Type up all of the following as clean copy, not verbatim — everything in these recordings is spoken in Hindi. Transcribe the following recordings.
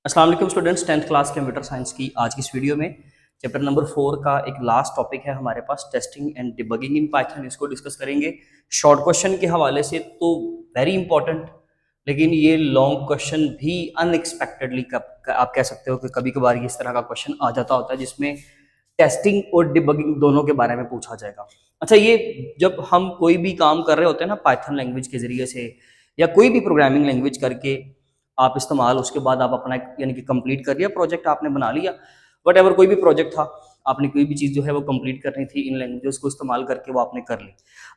अस्सलाम वालेकुम students, 10th class computer science की आज की इस वीडियो में चैप्टर नंबर 4 का एक लास्ट टॉपिक है हमारे पास, testing and debugging in Python. इसको डिस्कस करेंगे शॉर्ट क्वेश्चन के हवाले से तो वेरी इंपॉर्टेंट, लेकिन ये लॉन्ग क्वेश्चन भी अनएक्सपेक्टेडली आप कह सकते हो कि कभी कभार इस तरह का क्वेश्चन आ जाता होता है जिसमें टेस्टिंग और डिबगिंग दोनों के बारे में पूछा जाएगा। अच्छा, ये जब हम कोई भी काम कर रहे होते हैं ना पाइथन लैंग्वेज के जरिए से या कोई भी प्रोग्रामिंग लैंग्वेज करके आप इस्तेमाल, उसके बाद आप अपना यानी कि कंप्लीट कर लिया प्रोजेक्ट, आपने बना लिया वट एवर कोई भी प्रोजेक्ट था, आपने कोई भी चीज़ जो है वो कंप्लीट करनी थी इन लैंग्वेजेस को इस्तेमाल करके, वो आपने कर ली।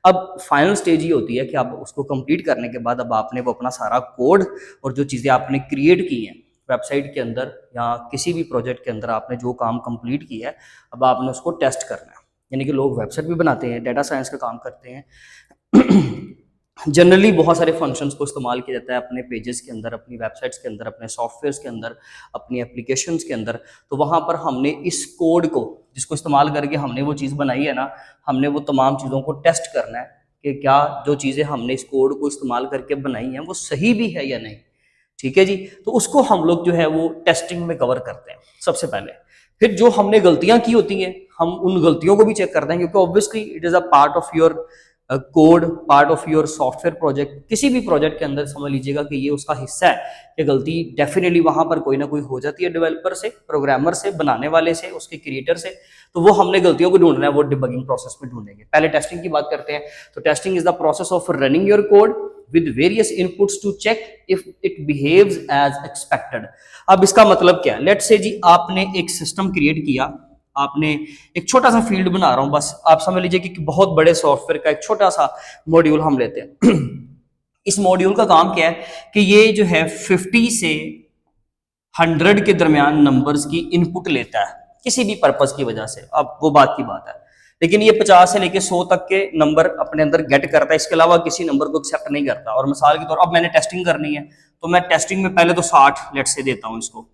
अब फाइनल स्टेज ये होती है कि आप उसको कंप्लीट करने के बाद अब आपने वो अपना सारा कोड और जो चीज़ें आपने क्रिएट की हैं वेबसाइट के अंदर या किसी भी प्रोजेक्ट के अंदर, आपने जो काम कंप्लीट किया है अब आपने उसको टेस्ट करना है। यानी कि लोग वेबसाइट भी बनाते हैं, डाटा साइंस का काम करते हैं जनरली बहुत सारे फंक्शंस को इस्तेमाल किया जाता है अपने पेजेस के अंदर, अपनी वेबसाइट्स के अंदर, अपने सॉफ्टवेयर्स के अंदर, अपनी एप्लीकेशंस के अंदर। तो वहाँ पर हमने इस कोड को जिसको इस्तेमाल करके हमने वो चीज़ बनाई है ना, हमने वो तमाम चीज़ों को टेस्ट करना है कि क्या जो चीज़ें हमने इस कोड को इस्तेमाल करके बनाई हैं वो सही भी है या नहीं। ठीक है जी, तो उसको हम लोग जो है वो टेस्टिंग में कवर करते हैं सबसे पहले। फिर जो हमने गलतियां की होती हैं हम उन गलतियों को भी चेक करते हैं, क्योंकि obviously it is a part of your code, part of your software project. किसी भी प्रोजेक्ट के अंदर समझ लीजिएगा कि ये उसका हिस्सा है कि गलती डेफिनेटली वहां पर कोई ना कोई हो जाती है, डेवलपर से, प्रोग्रामर से, बनाने वाले से, उसके क्रिएटर से। तो वो हमने गलतियों को ढूंढना है, वो डिबगिंग प्रोसेस में ढूंढेंगे। पहले टेस्टिंग की बात करते हैं। तो testing is the process of running your code with various inputs to check if it behaves as expected. अब इसका मतलब क्या है? लेट्स से जी आपने एक सिस्टम क्रिएट किया, आपने एक छोटा सा फील्ड बना रहा हूं बस, आप समझ लीजिए कि बहुत बड़े सॉफ्टवेयर का एक छोटा सा मॉड्यूल हम लेते हैं इस मॉड्यूल का काम क्या है कि ये जो है 50 से 100 के दरमियान नंबर्स की इनपुट लेता है किसी भी पर्पस की वजह से। अब वो बात की बात है, लेकिन ये 50 से लेके 100 तक के नंबर अपने अंदर गेट करता है, इसके अलावा किसी नंबर को एक्सेप्ट नहीं करता। और मिसाल के तौर अब मैंने टेस्टिंग करनी है तो मैं टेस्टिंग में पहले तो 60 लेट से देता हूं इसको,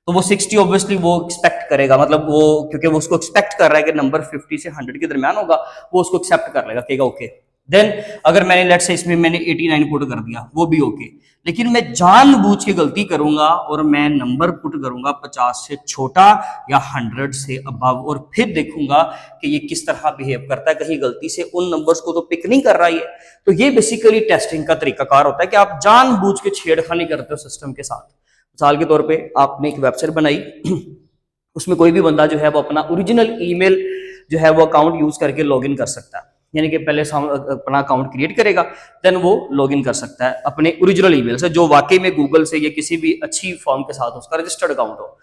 तो वो 60 ऑब्वियसली वो एक्सपेक्ट करेगा, मतलब वो क्योंकि वो उसको एक्सपेक्ट कर रहा है कि नंबर 50 से 100 के दरमियान होगा, वो उसको एक्सेप्ट कर लेगा, कहेगा ओके। देन अगर मैंने लेट से इसमें मैंने 89 पुट कर दिया, वो भी ओके। लेकिन मैं जानबूझ के गलती करूंगा और मैं नंबर पुट करूंगा 50 से छोटा या 100 से अबव, और फिर देखूंगा कि ये किस तरह बिहेव करता है, कहीं गलती से उन नंबर्स को तो पिक नहीं कर रहा है। तो ये बेसिकली टेस्टिंग का तरीकाकार होता है कि आप जानबूझ के छेड़खानी करते हो सिस्टम के साथ। मिसाल के तौर पे आपने एक वेबसाइट बनाई उसमें कोई भी बंदा जो है वो अपना ओरिजिनल ईमेल जो है वो अकाउंट यूज करके लॉगिन कर सकता है। यानी कि पहले अपना अकाउंट क्रिएट करेगा, देन वो लॉगिन कर सकता है अपने ओरिजिनल ईमेल से, जो वाकई में गूगल से या किसी भी अच्छी फॉर्म के साथ उसका रजिस्टर्ड अकाउंट हो।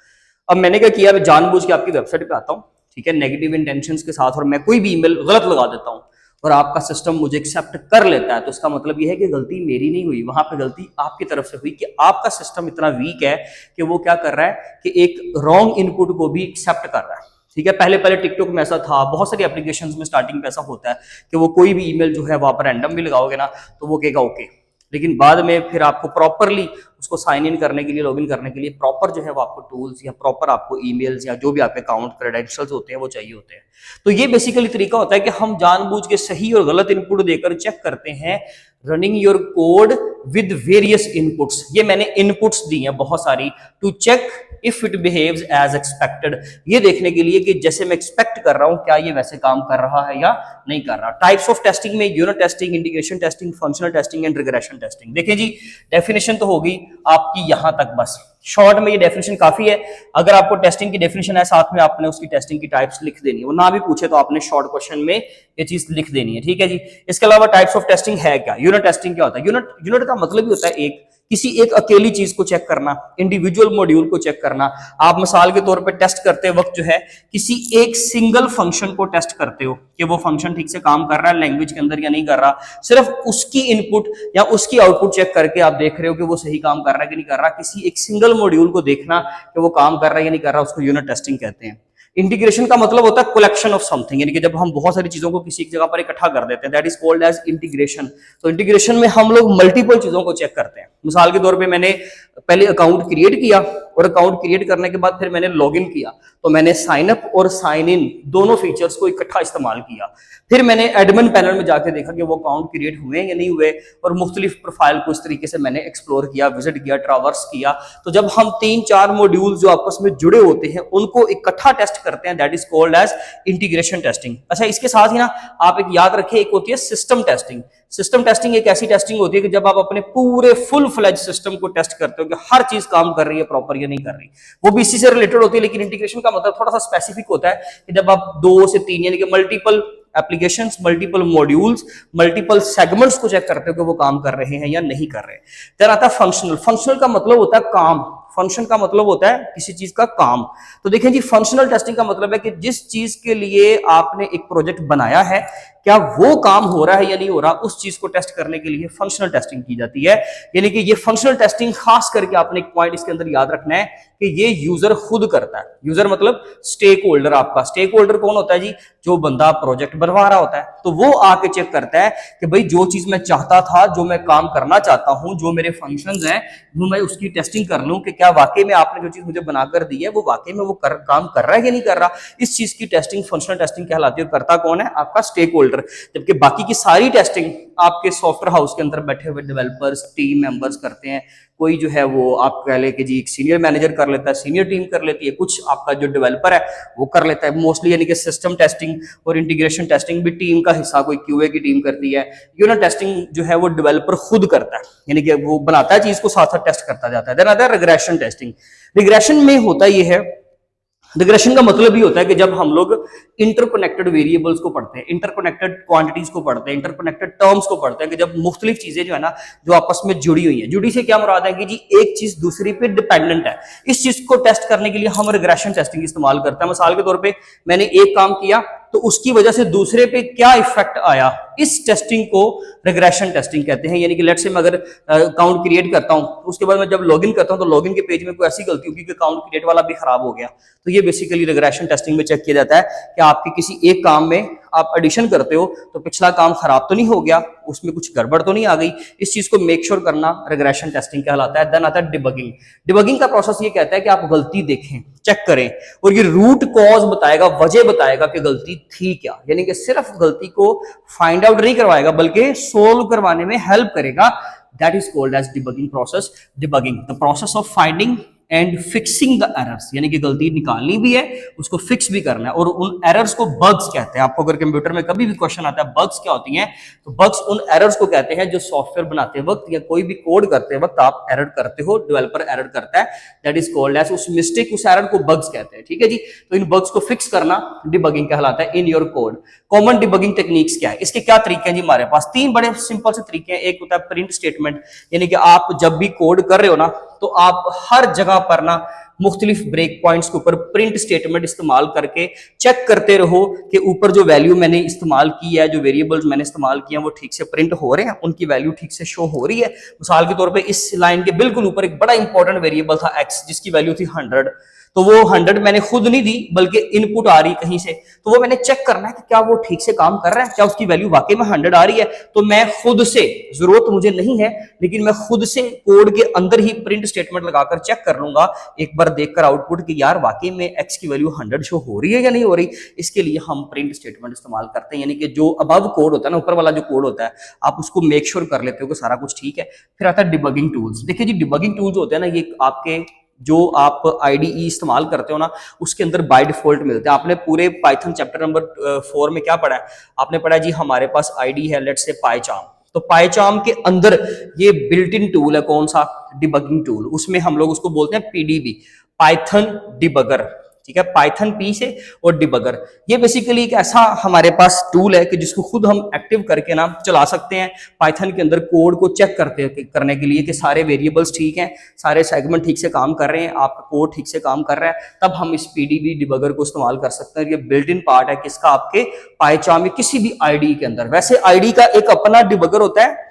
अब मैंने क्या किया, मैं जानबूझ के आपकी वेबसाइट पे आता हूँ, ठीक है, नेगेटिव इंटेंशंस के साथ, और मैं कोई भी ईमेल गलत लगा देता हूँ और आपका सिस्टम मुझे एक्सेप्ट कर लेता है। तो इसका मतलब यह है कि गलती मेरी नहीं हुई, वहां पे गलती आपकी तरफ से हुई कि आपका सिस्टम इतना वीक है कि वो क्या कर रहा है कि एक रॉन्ग इनपुट को भी एक्सेप्ट कर रहा है। ठीक है, पहले पहले टिकटॉक में ऐसा था, बहुत सारी एप्लीकेशंस में स्टार्टिंग में ऐसा होता है कि वो कोई भी ईमेल जो है वहां पर रैंडम भी लगाओगे ना तो वो कहेगा ओके, लेकिन बाद में फिर आपको प्रॉपरली उसको साइन इन करने के लिए, लॉगिन करने के लिए प्रॉपर जो है वो आपको टूल्स या प्रॉपर आपको ईमेल्स या जो भी आपके अकाउंट क्रेडेंशियल्स होते हैं वो चाहिए होते हैं। तो ये बेसिकली तरीका होता है कि हम जानबूझ के सही और गलत इनपुट देकर चेक करते हैं running your code with various inputs. ये मैंने इनपुट्स दी हैं बहुत सारी, to check if it behaves as expected, ये देखने के लिए कि जैसे मैं एक्सपेक्ट कर रहा हूं क्या ये वैसे काम कर रहा है या नहीं कर रहा। टाइप्स ऑफ टेस्टिंग में unit testing, integration testing, functional testing and regression testing. देखें जी, डेफिनेशन तो होगी आपकी यहां तक, बस शॉर्ट में ये डेफिनेशन काफी है। अगर आपको टेस्टिंग की डेफिनेशन है साथ में आपने उसकी टेस्टिंग की टाइप्स लिख देनी है, वो ना भी पूछे तो आपने शॉर्ट क्वेश्चन में ये चीज लिख देनी है, ठीक है जी। इसके अलावा टाइप्स ऑफ टेस्टिंग है क्या? यूनिट टेस्टिंग क्या होता है? यूनिट का मतलब ही होता है किसी एक अकेली चीज को चेक करना, इंडिविजुअल मॉड्यूल को चेक करना। आप मिसाल के तौर पे टेस्ट करते वक्त जो है किसी एक सिंगल फंक्शन को टेस्ट करते हो कि वो फंक्शन ठीक से काम कर रहा है लैंग्वेज के अंदर या नहीं कर रहा, सिर्फ उसकी इनपुट या उसकी आउटपुट चेक करके आप देख रहे हो कि वो सही काम कर रहा है कि नहीं कर रहा। किसी एक सिंगल मॉड्यूल को देखना कि वो काम कर रहा है या नहीं कर रहा, उसको यूनिट टेस्टिंग कहते हैं। इंटीग्रेशन का मतलब होता है कलेक्शन ऑफ समथिंग, यानी कि जब हम बहुत सारी चीजों को किसी एक जगह पर इकट्ठा कर देते हैं, that is called as integration. तो इंटीग्रेशन में हम लोग मल्टीपल चीजों को चेक करते हैं। मिसाल के तौर पे मैंने पहले अकाउंट क्रिएट किया और अकाउंट क्रिएट करने के बाद फिर मैंने लॉगिन किया, तो मैंने साइन अप और साइन इन दोनों फीचर्स को इकट्ठा इस्तेमाल किया। फिर मैंने एडमिन पैनल में जाके देखा कि वो अकाउंट क्रिएट हुए या नहीं हुए, और मुख्तलिफ प्रोफाइल को इस तरीके से मैंने एक्सप्लोर किया, विजिट किया, ट्रावर्स किया। तो जब हम 3-4 मॉड्यूल जो आपस में जुड़े होते हैं उनको इकट्ठा टेस्ट करते हैं, that is called as integration testing. अच्छा, इसके साथ ही ना आप एक याद रखें, एक होती है सिस्टम टेस्टिंग। सिस्टम टेस्टिंग एक ऐसी टेस्टिंग होती है कि जब आप अपने पूरे फुल फ्लेज सिस्टम को टेस्ट करते हो कि हर चीज काम कर रही है प्रॉपर या नहीं कर रही, वो भी इसी से रिलेटेड होती है। लेकिन इंटीग्रेशन का मतलब थोड़ा सा स्पेसिफिक होता है कि जब आप 2 से 3 यानी कि multiple applications, multiple modules, multiple segments को चेक करते हो कि वो काम कर रहे हैं या नहीं कर रहे। देन आता है फंक्शनल। फंक्शनल का मतलब होता है काम, फंक्शन का मतलब होता है किसी चीज का काम। तो देखें जी, फंक्शनल टेस्टिंग का मतलब है कि जिस चीज के लिए आपने एक प्रोजेक्ट बनाया है, क्या वो काम हो रहा है या नहीं हो रहा, उस चीज को टेस्ट करने के लिए फंक्शनल टेस्टिंग की जाती है। यानी कि ये फंक्शनल टेस्टिंग खास करके आपने एक पॉइंट इसके अंदर याद रखना है कि ये यूजर खुद करता है। यूजर मतलब स्टेक होल्डर। आपका स्टेक होल्डर कौन होता है जी? जो बंदा प्रोजेक्ट बनवा रहा होता है। तो वो आके चेक करता है कि भाई जो चीज मैं चाहता था, जो मैं काम करना चाहता हूं, जो मेरे फंक्शंस हैं, वो मैं उसकी टेस्टिंग कर लूं कि क्या वाकई में आपने जो चीज मुझे बनाकर दी है वो वाकई में वो काम कर रहा है कि नहीं कर रहा। इस चीज की टेस्टिंग फंक्शनल टेस्टिंग कहलाती है। और करता कौन है? आपका स्टेक होल्डर। जबकि बाकी की सारी टेस्टिंग आपके सॉफ्टवेयर हाउस के अंदर बैठे हुए डेवलपर्स, टीम मेंबर्स करते हैं। कोई जो है वो आप कह ले कि जी एक सीनियर मैनेजर कर लेता है, सीनियर टीम कर लेती है, कुछ आपका जो डेवलपर है वो कर लेता है मोस्टली। यानी कि सिस्टम टेस्टिंग और इंटीग्रेशन टेस्टिंग भी टीम का हिस्सा कोई क्यूए की टीम करती है। यूनिट टेस्टिंग जो है वो डेवलपर खुद करता है, यानी कि वो बनाता है चीज को, साथ साथ टेस्ट करता जाता है। देन आता है रिग्रेशन टेस्टिंग। रिग्रेशन में होता ये है, रिग्रेशन का मतलब ही होता है कि जब हम लोग इंटरकनेक्टेड वेरिएबल्स को पढ़ते हैं, इंटरकनेक्टेड क्वांटिटीज को पढ़ते हैं, इंटरकनेक्टेड टर्म्स को पढ़ते हैं, कि जब मुख्तलिफ चीजें जो है ना जो आपस में जुड़ी हुई हैं। जुड़ी से क्या मुराद है कि जी एक चीज दूसरी पे डिपेंडेंट है। इस चीज को टेस्ट करने के लिए हम रिग्रेशन टेस्टिंग इस्तेमाल करते हैं। मिसाल के तौर पर मैंने एक काम किया तो उसकी वजह से दूसरे पे क्या इफेक्ट आया, इस टेस्टिंग को रिग्रेशन टेस्टिंग कहते हैं। यानी कि लेट्स से मैं अगर अकाउंट क्रिएट करता हूं, उसके बाद मैं जब लॉगिन करता हूं तो लॉगिन के पेज में कोई ऐसी गलती होगी कि अकाउंट क्रिएट वाला भी खराब हो गया, तो ये बेसिकली रिग्रेशन टेस्टिंग में चेक किया जाता है कि आपके किसी एक काम में आप एडिशन करते हो तो पिछला काम खराब तो नहीं हो गया, उसमें कुछ गड़बड़ तो नहीं आ गई। इस चीज को मेक श्योर करना रिग्रेशन टेस्टिंग कहलाता है। देन आता है डिबगिंग। डिबगिंग का प्रोसेस ये कहता है कि आप गलती देखें, चेक करें, और ये रूट कॉज बताएगा, वजह बताएगा कि गलती थी क्या। यानी कि सिर्फ गलती को फाइंड आउट नहीं करवाएगा बल्कि सोल्व करवाने में हेल्प करेगा। That is called as debugging process. Debugging the process of finding and fixing the errors, यानी कि गलती निकालनी भी है, उसको फिक्स भी करना है। और उन एरर्स को बग्स कहते हैं। आपको अगर कंप्यूटर में कभी भी क्वेश्चन आता है बग्स क्या होती हैं, तो बग्स उन एरर्स को कहते हैं जो सॉफ्टवेयर बनाते वक्त या कोई भी कोड करते वक्त आप एरर करते हो, डेवलपर एरर करता है, दैट इज कॉल्ड एज, उस मिस्टेक, उस एरर को बग्स कहते हैं। ठीक है जी। तो इन बग्स को फिक्स करना डिबगिंग कहलाता है in your code. Common debugging techniques क्या है? इसके क्या तरीके हैं जी? हमारे पास 3 बड़े सिंपल से तरीके हैं। एक होता है प्रिंट स्टेटमेंट, यानी कि आप जब भी कोड कर रहे हो ना तो आप हर जगह पर ना मुख्तलिफ ब्रेक पॉइंट्स के ऊपर प्रिंट स्टेटमेंट इस्तेमाल करके चेक करते रहो कि ऊपर जो वैल्यू मैंने इस्तेमाल की है, जो वेरिएबल्स मैंने इस्तेमाल किए हैं, वो ठीक से प्रिंट हो रहे हैं, उनकी वैल्यू ठीक से शो हो रही है। मिसाल के तौर पे इस लाइन के बिल्कुल ऊपर एक बड़ा इंपॉर्टेंट वेरिएबल था x, जिसकी वैल्यू थी 100, तो वो 100 मैंने खुद नहीं दी बल्कि इनपुट आ रही कहीं से, तो वो मैंने चेक करना है कि क्या वो ठीक से काम कर रहा है, क्या उसकी वैल्यू वाकई में 100 आ रही है। तो मैं खुद से, जरूरत मुझे नहीं है लेकिन मैं खुद से कोड के अंदर ही प्रिंट स्टेटमेंट लगाकर चेक कर लूंगा एक बार देखकर आउटपुट कि यार वाकई में x की वैल्यू 100 शो हो रही है या नहीं हो रही। इसके लिए हम प्रिंट स्टेटमेंट इस्तेमाल करते हैं, यानी कि जो अबव कोड होता है ना, ऊपर वाला जो कोड होता है, आप उसको मेक श्योर कर लेते हो कि सारा कुछ ठीक है। फिर आता है डिबगिंग टूल्स। देखिए जी, डिबगिंग टूल्स होते हैं ना, ये आपके जो आप IDE इस्तेमाल करते हो ना उसके अंदर बाय डिफॉल्ट मिलते हैं। आपने पूरे पाइथन चैप्टर नंबर 4 में क्या पढ़ा है? आपने पढ़ा जी हमारे पास IDE है, लेट्स से पाइचार्म। तो पाइचार्म के अंदर ये बिल्ट इन टूल है, कौन सा? Debugging tool. उसमें हम लोग उसको बोलते हैं PDB, पाइथन डिबगर। ठीक है, पाइथन P से और डिबगर। ये बेसिकली एक ऐसा हमारे पास टूल है कि जिसको खुद हम एक्टिव करके ना चला सकते हैं पाइथन के अंदर कोड को चेक करने के लिए कि सारे वेरिएबल्स ठीक हैं, सारे सेगमेंट ठीक से काम कर रहे हैं, आपका कोड ठीक से काम कर रहा है, तब हम इस PDB डिबगर को इस्तेमाल कर सकते हैं। ये बिल्ट इन पार्ट है किसका? आपके पाइचार्म में किसी भी IDE के अंदर। वैसे IDE का एक अपना डिबगर होता है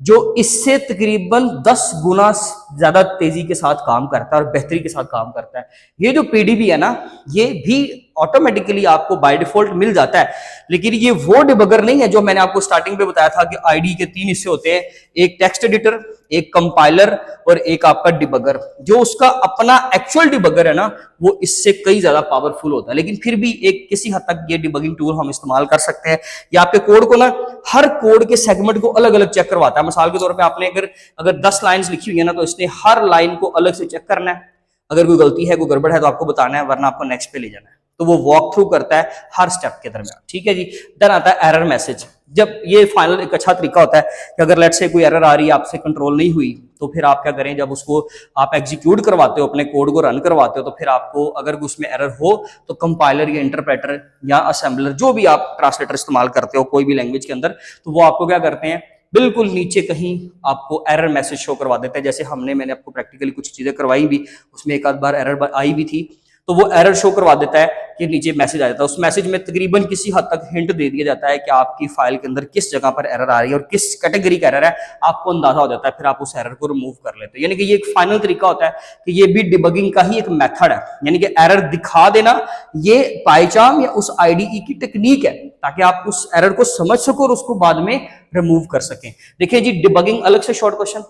जो इससे तकरीबन 10 गुना ज्यादा तेजी के साथ काम करता है और बेहतरी के साथ काम करता है। ये जो PDB है ना, ये भी ऑटोमेटिकली आपको बाय डिफॉल्ट मिल जाता है। लेकिन ये वो डिबगर नहीं है जो मैंने आपको स्टार्टिंग पे बताया था कि आईडी के 3 हिस्से होते हैं, एक टेक्स्ट एडिटर, एक कंपाइलर और एक आपका डिबगर। जो उसका अपना एक्चुअल डिबगर है ना, वो इससे कई ज्यादा पावरफुल होता है, लेकिन फिर भी एक किसी हद तक ये डिबगिंग टूल हम इस्तेमाल कर सकते हैं। ये आपके कोड को ना, हर कोड के सेगमेंट को अलग अलग चेक करवाता है। मिसाल के तौर पे आपने अगर 10 लाइंस लिखी हुई है ना, तो इसने हर लाइन को अलग से चेक करना है। अगर कोई गलती है, कोई गड़बड़ है, तो आपको बताना है, वरना आपको नेक्स्ट पे ले जाना है। तो वो वॉक थ्रू करता है हर स्टेप के दरमियान, ठीक है जी। देन आता है एरर मैसेज। जब ये फाइनल एक अच्छा तरीका होता है कि अगर लेट्स से कोई एरर आ रही है, आपसे कंट्रोल नहीं हुई, तो फिर आप क्या करें, जब उसको आप एग्जीक्यूट करवाते हो, अपने कोड को रन करवाते हो, तो फिर आपको अगर उसमें एरर हो तो कंपाइलर या इंटरप्रेटर या असेंबलर, जो भी आप ट्रांसलेटर इस्तेमाल करते हो कोई भी लैंग्वेज के अंदर, तो वो आपको क्या करते हैं, बिल्कुल नीचे कहीं आपको एरर मैसेज शो करवा देते हैं। जैसे मैंने आपको प्रैक्टिकली कुछ चीजें करवाई भी, उसमें एक आध बार एरर आई भी थी, तो वो एरर शो करवा देता है कि नीचे मैसेज आ जाता है। उस मैसेज में तकरीबन किसी हद तक हिंट दे दिया जाता है कि आपकी फाइल के अंदर किस जगह पर एरर आ रही है और किस कैटेगरी का एरर है, आपको अंदाजा हो जाता है। फिर आप उस एरर को रिमूव कर लेते हैं। यानी कि ये एक फाइनल तरीका होता है कि ये भी डिबगिंग का ही एक मेथड है, यानी कि एरर दिखा देना, ये पाइचाम या उस आईडीई की टेक्निक है, ताकि आप उस एरर को समझ सको और उसको बाद में रिमूव कर सकें। देखिए जी, डिबगिंग अलग से शॉर्ट क्वेश्चन,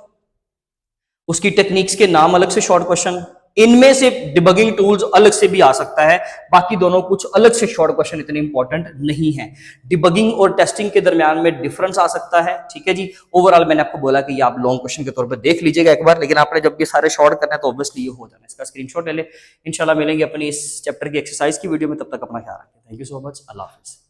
उसकी टेक्निक्स के नाम अलग से शॉर्ट क्वेश्चन, इनमें से डिबगिंग टूल्स अलग से भी आ सकता है। बाकी दोनों कुछ अलग से शॉर्ट क्वेश्चन इतने इंपॉर्टेंट नहीं है। डिबगिंग और टेस्टिंग के दरमियान में डिफरेंस आ सकता है, ठीक है जी। ओवरऑल मैंने आपको बोला कि ये आप लॉन्ग क्वेश्चन के तौर पे देख लीजिएगा एक बार, लेकिन आपने जब ये सारे शॉर्ट करना है तो ऑब्वियसली ये हो जाना है। इसका स्क्रीनशॉट ले ले। इंशाल्लाह मिलेंगे अपनी इस चैप्टर की एक्सरसाइज की वीडियो में, तब तक अपना ख्याल रखें। Thank you so much. अल्लाह हाफिज़।